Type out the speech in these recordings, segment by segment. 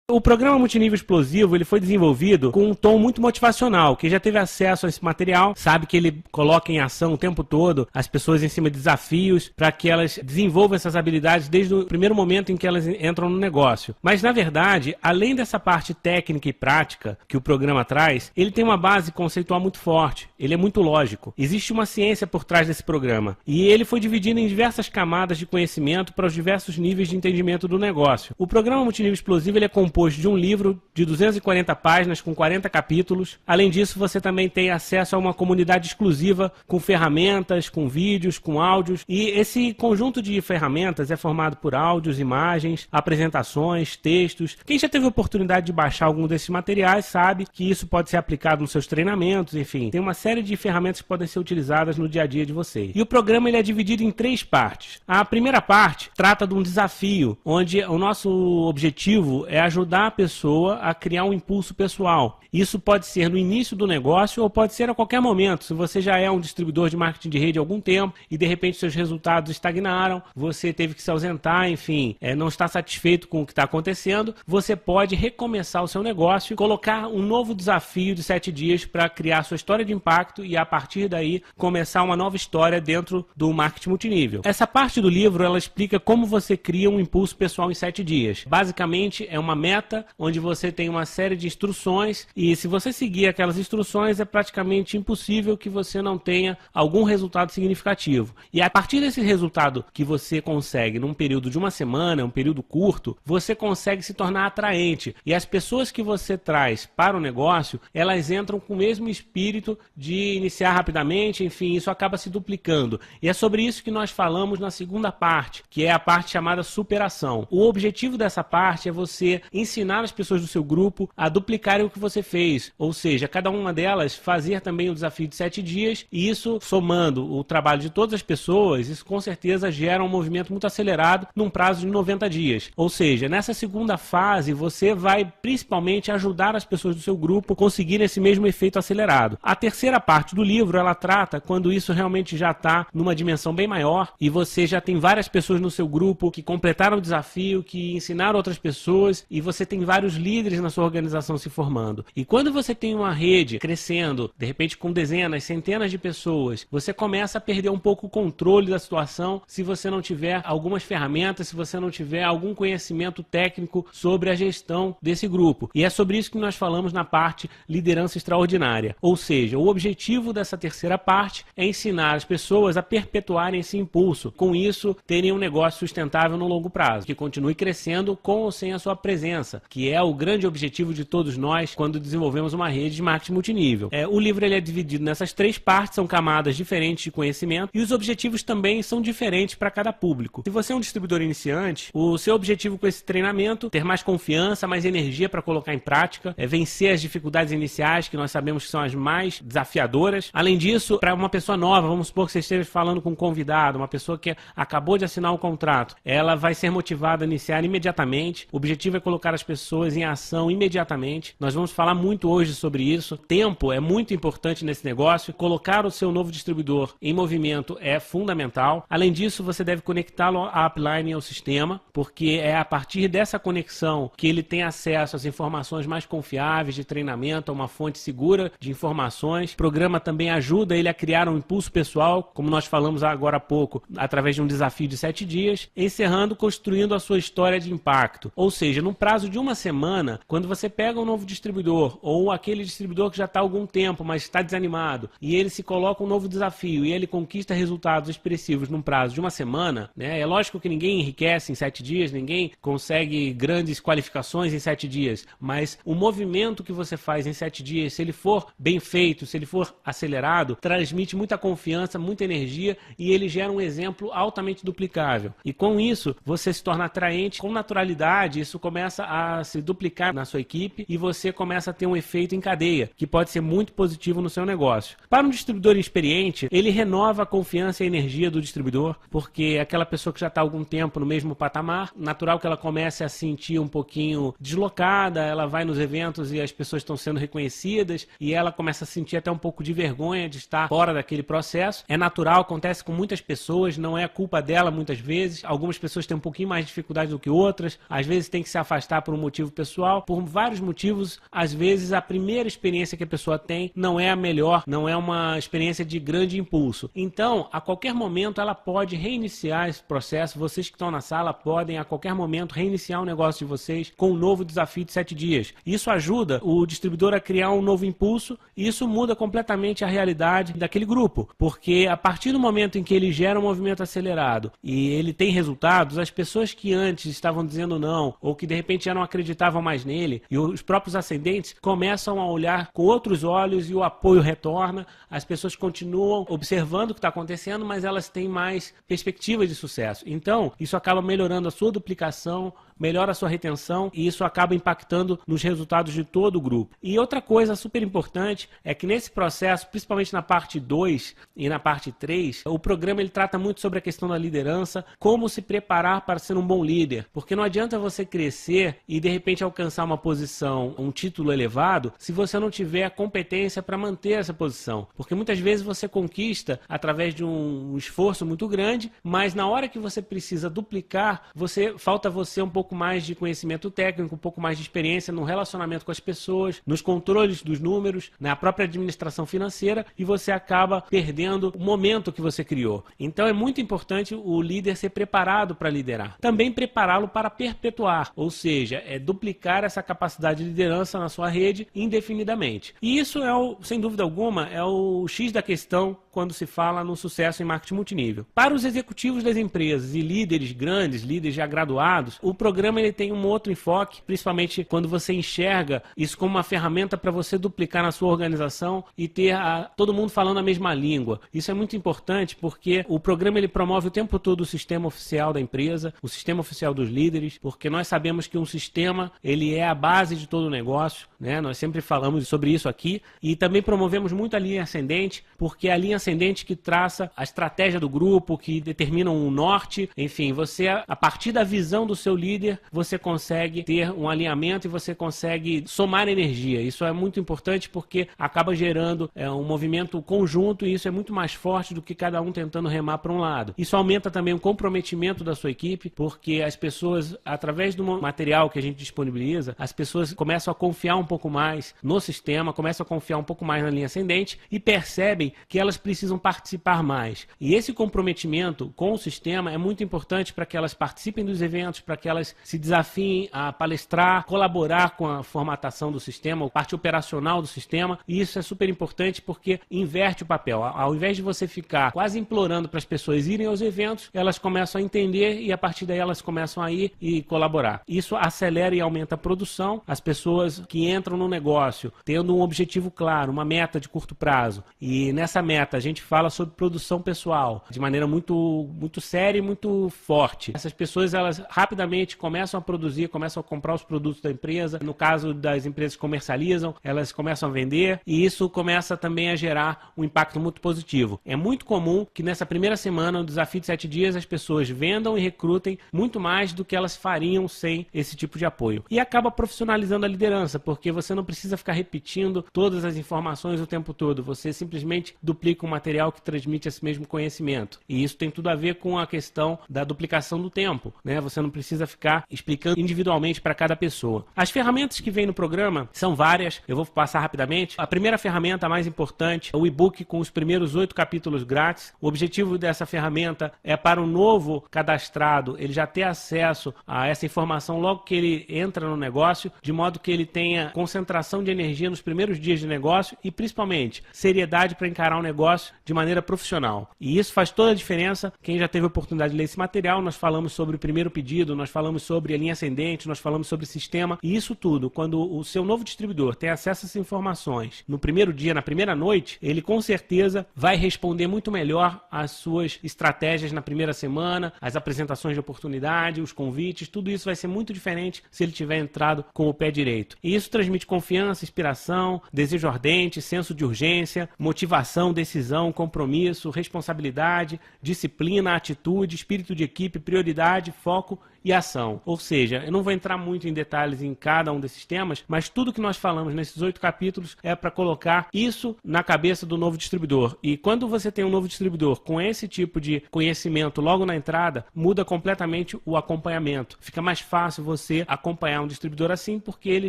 O programa Multinível Explosivo ele foi desenvolvido com um tom muito motivacional. Quem já teve acesso a esse material sabe que ele coloca em ação o tempo todo as pessoas em cima de desafios para que elas desenvolvam essas habilidades desde o primeiro momento em que elas entram no negócio. Mas, na verdade, além dessa parte técnica e prática que o programa traz, ele tem uma base conceitual muito forte. Ele é muito lógico. Existe uma ciência por trás desse programa. E ele foi dividido em diversas camadas de conhecimento para os diversos níveis de entendimento do negócio. O programa Multinível Explosivo ele é composto de um livro de 240 páginas com 40 capítulos. Além disso, você também tem acesso a uma comunidade exclusiva com ferramentas, com vídeos, com áudios. E esse conjunto de ferramentas é formado por áudios, imagens, apresentações, textos. Quem já teve a oportunidade de baixar algum desses materiais sabe que isso pode ser aplicado nos seus treinamentos, enfim. Tem uma série de ferramentas que podem ser utilizadas no dia a dia de vocês. E o programa ele é dividido em 3 partes. A primeira parte trata de um desafio, onde o nosso objetivo é ajudar a pessoa a criar um impulso pessoal. Isso pode ser no início do negócio ou pode ser a qualquer momento. Se você já é um distribuidor de marketing de rede há algum tempo e de repente seus resultados estagnaram, você teve que se ausentar, enfim, não está satisfeito com o que está acontecendo, você pode recomeçar o seu negócio e colocar um novo desafio de 7 dias para criar sua história de impacto e a partir daí começar uma nova história dentro do marketing multinível. Essa parte do livro ela explica como você cria um impulso pessoal em 7 dias. Basicamente é uma meta onde você tem uma série de instruções e se você seguir aquelas instruções é praticamente impossível que você não tenha algum resultado significativo. E a partir desse resultado que você consegue num período de uma semana, um período curto, você consegue se tornar atraente. E as pessoas que você traz para o negócio, elas entram com o mesmo espírito de iniciar rapidamente, enfim, isso acaba se duplicando. E é sobre isso que nós falamos na segunda parte, que é a parte chamada superação. O objetivo dessa parte é você ensinar as pessoas do seu grupo a duplicarem o que você fez, ou seja, cada uma delas fazer também o desafio de 7 dias e isso, somando o trabalho de todas as pessoas, isso com certeza gera um movimento muito acelerado num prazo de 90 dias. Ou seja, nessa segunda fase você vai principalmente ajudar as pessoas do seu grupo a conseguirem esse mesmo efeito acelerado. A terceira parte do livro, ela trata quando isso realmente já está numa dimensão bem maior e você já tem várias pessoas no seu grupo que completaram o desafio, que ensinaram outras pessoas e você tem vários líderes na sua organização se formando. E quando você tem uma rede crescendo, de repente com dezenas, centenas de pessoas, você começa a perder um pouco o controle da situação se você não tiver algumas ferramentas, se você não tiver algum conhecimento técnico sobre a gestão desse grupo. E é sobre isso que nós falamos na parte liderança extraordinária. Ou seja, o objetivo dessa terceira parte é ensinar as pessoas a perpetuarem esse impulso. Com isso, terem um negócio sustentável no longo prazo, que continue crescendo com ou sem a sua presença, que é o grande objetivo de todos nós quando desenvolvemos uma rede de marketing multinível. O livro ele é dividido nessas 3 partes, são camadas diferentes de conhecimento e os objetivos também são diferentes para cada público. Se você é um distribuidor iniciante, o seu objetivo com esse treinamento é ter mais confiança, mais energia para colocar em prática, vencer as dificuldades iniciais que nós sabemos que são as mais desafiadoras. Além disso, para uma pessoa nova, vamos supor que você esteja falando com um convidado, uma pessoa que acabou de assinar um contrato, ela vai ser motivada a iniciar imediatamente. O objetivo é colocar as pessoas em ação imediatamente. Nós vamos falar muito hoje sobre isso. Tempo é muito importante nesse negócio. Colocar o seu novo distribuidor em movimento é fundamental. Além disso, você deve conectá-lo à upline e ao sistema, porque é a partir dessa conexão que ele tem acesso às informações mais confiáveis de treinamento, a uma fonte segura de informações. O programa também ajuda ele a criar um impulso pessoal, como nós falamos agora há pouco, através de um desafio de 7 dias, encerrando construindo a sua história de impacto. Ou seja, num prazo de uma semana, quando você pega um novo distribuidor ou aquele distribuidor que já está há algum tempo, mas está desanimado, e ele se coloca um novo desafio e ele conquista resultados expressivos num prazo de uma semana, né? É lógico que ninguém enriquece em 7 dias, ninguém consegue grandes qualificações em 7 dias, mas o movimento que você faz em 7 dias, se ele for bem feito, se ele for acelerado, transmite muita confiança, muita energia e ele gera um exemplo altamente duplicável. E com isso, você se torna atraente com naturalidade, isso começa a se duplicar na sua equipe e você começa a ter um efeito em cadeia, que pode ser muito positivo no seu negócio. Para um distribuidor experiente, ele renova a confiança e a energia do distribuidor, porque aquela pessoa que já está há algum tempo no mesmo patamar, natural que ela comece a se sentir um pouquinho deslocada, ela vai nos eventos e as pessoas estão sendo reconhecidas e ela começa a sentir até um pouco de vergonha de estar fora daquele processo. É natural, acontece com muitas pessoas, não é culpa dela muitas vezes. Algumas pessoas têm um pouquinho mais de dificuldade do que outras, às vezes tem que se afastar contratar por um motivo pessoal, por vários motivos. Às vezes a primeira experiência que a pessoa tem não é a melhor, não é uma experiência de grande impulso. Então, a qualquer momento ela pode reiniciar esse processo. Vocês que estão na sala podem a qualquer momento reiniciar o negócio de vocês com um novo desafio de 7 dias. Isso ajuda o distribuidor a criar um novo impulso e isso muda completamente a realidade daquele grupo, porque a partir do momento em que ele gera um movimento acelerado e ele tem resultados, as pessoas que antes estavam dizendo não ou que de repente já não acreditavam mais nele e os próprios ascendentes começam a olhar com outros olhos e o apoio retorna, as pessoas continuam observando o que está acontecendo, mas elas têm mais perspectivas de sucesso. Então, isso acaba melhorando a sua duplicação, melhora a sua retenção e isso acaba impactando nos resultados de todo o grupo. E outra coisa super importante é que nesse processo, principalmente na parte 2 e na parte 3, o programa ele trata muito sobre a questão da liderança, como se preparar para ser um bom líder, porque não adianta você crescer e de repente alcançar uma posição, um título elevado, se você não tiver a competência para manter essa posição, porque muitas vezes você conquista através de um esforço muito grande, mas na hora que você precisa duplicar, falta você um pouco mais de conhecimento técnico, um pouco mais de experiência no relacionamento com as pessoas, nos controles dos números, na própria administração financeira e você acaba perdendo o momento que você criou. Então é muito importante o líder ser preparado para liderar. Também prepará-lo para perpetuar, ou seja, duplicar essa capacidade de liderança na sua rede indefinidamente. E isso sem dúvida alguma, é o X da questão quando se fala no sucesso em marketing multinível. Para os executivos das empresas e líderes grandes, líderes já graduados, o programa ele tem um outro enfoque, principalmente quando você enxerga isso como uma ferramenta para você duplicar na sua organização e ter todo mundo falando a mesma língua. Isso é muito importante porque o programa ele promove o tempo todo o sistema oficial da empresa, o sistema oficial dos líderes, porque nós sabemos que um sistema ele é a base de todo o negócio, né? Nós sempre falamos sobre isso aqui e também promovemos muito a linha ascendente, porque é a linha ascendente que traça a estratégia do grupo, que determina um norte, enfim, você a partir da visão do seu líder, você consegue ter um alinhamento e você consegue somar energia. Isso é muito importante porque acaba gerando um movimento conjunto e isso é muito mais forte do que cada um tentando remar para um lado. Isso aumenta também o comprometimento da sua equipe, porque as pessoas, através do material que a gente disponibiliza, as pessoas começam a confiar um pouco mais no sistema, começam a confiar um pouco mais na linha ascendente e percebem que elas precisam participar mais. E esse comprometimento com o sistema é muito importante para que elas participem dos eventos, para que elas se desafiem a palestrar, colaborar com a formatação do sistema, a parte operacional do sistema, e isso é super importante porque inverte o papel. Ao invés de você ficar quase implorando para as pessoas irem aos eventos, elas começam a entender e a partir daí elas começam a ir e colaborar. Isso acelera e aumenta a produção, as pessoas que entram no negócio tendo um objetivo claro, uma meta de curto prazo, e nessa meta a gente fala sobre produção pessoal de maneira muito séria e muito forte. Essas pessoas elas rapidamente começam a produzir, começam a comprar os produtos da empresa. No caso das empresas que comercializam, elas começam a vender e isso começa também a gerar um impacto muito positivo. É muito comum que nessa primeira semana, no desafio de 7 dias, as pessoas vendam e recrutem muito mais do que elas fariam sem esse tipo de apoio. E acaba profissionalizando a liderança, porque você não precisa ficar repetindo todas as informações o tempo todo. Você simplesmente duplica um material que transmite esse mesmo conhecimento. E isso tem tudo a ver com a questão da duplicação do tempo, né? Você não precisa ficar explicando individualmente para cada pessoa. As ferramentas que vem no programa são várias, eu vou passar rapidamente. A primeira ferramenta, a mais importante, é o e-book com os primeiros 8 capítulos grátis. O objetivo dessa ferramenta é para o novo cadastrado, ele já ter acesso a essa informação logo que ele entra no negócio, de modo que ele tenha concentração de energia nos primeiros dias de negócio e principalmente seriedade para encarar o negócio de maneira profissional. E isso faz toda a diferença. Quem já teve a oportunidade de ler esse material, nós falamos sobre o primeiro pedido, nós falamos sobre a linha ascendente, nós falamos sobre sistema, e isso tudo, quando o seu novo distribuidor tem acesso a essas informações no primeiro dia, na primeira noite, ele com certeza vai responder muito melhor às suas estratégias na primeira semana, as apresentações de oportunidade, os convites, tudo isso vai ser muito diferente se ele tiver entrado com o pé direito. E isso transmite confiança, inspiração, desejo ardente, senso de urgência, motivação, decisão, compromisso, responsabilidade, disciplina, atitude, espírito de equipe, prioridade, foco e ação. Ou seja, eu não vou entrar muito em detalhes em cada um desses temas, mas tudo que nós falamos nesses 8 capítulos é para colocar isso na cabeça do novo distribuidor. E quando você tem um novo distribuidor com esse tipo de conhecimento logo na entrada, muda completamente o acompanhamento. Fica mais fácil você acompanhar um distribuidor assim, porque ele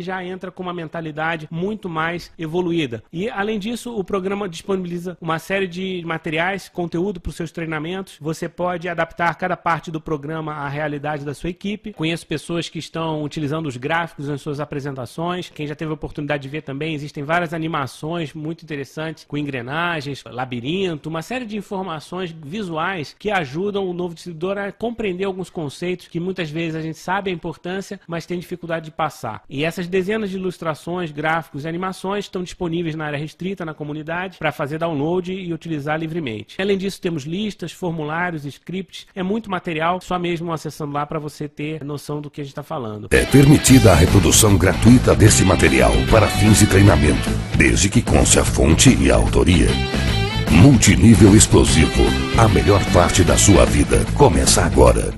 já entra com uma mentalidade muito mais evoluída. E além disso, o programa disponibiliza uma série de materiais, conteúdo para os seus treinamentos. Você pode adaptar cada parte do programa à realidade da sua equipe. Conheço pessoas que estão utilizando os gráficos nas suas apresentações. Quem já teve a oportunidade de ver também, existem várias animações muito interessantes, com engrenagens, labirinto, uma série de informações visuais que ajudam o novo distribuidor a compreender alguns conceitos que muitas vezes a gente sabe a importância, mas tem dificuldade de passar. E essas dezenas de ilustrações, gráficos e animações estão disponíveis na área restrita, na comunidade, para fazer download e utilizar livremente. Além disso, temos listas, formulários, scripts, é muito material, só mesmo acessando lá para você ter noção do que a gente está falando. É permitida a reprodução gratuita desse material para fins de treinamento, desde que conste a fonte e a autoria. Multinível Explosivo, a melhor parte da sua vida começa agora.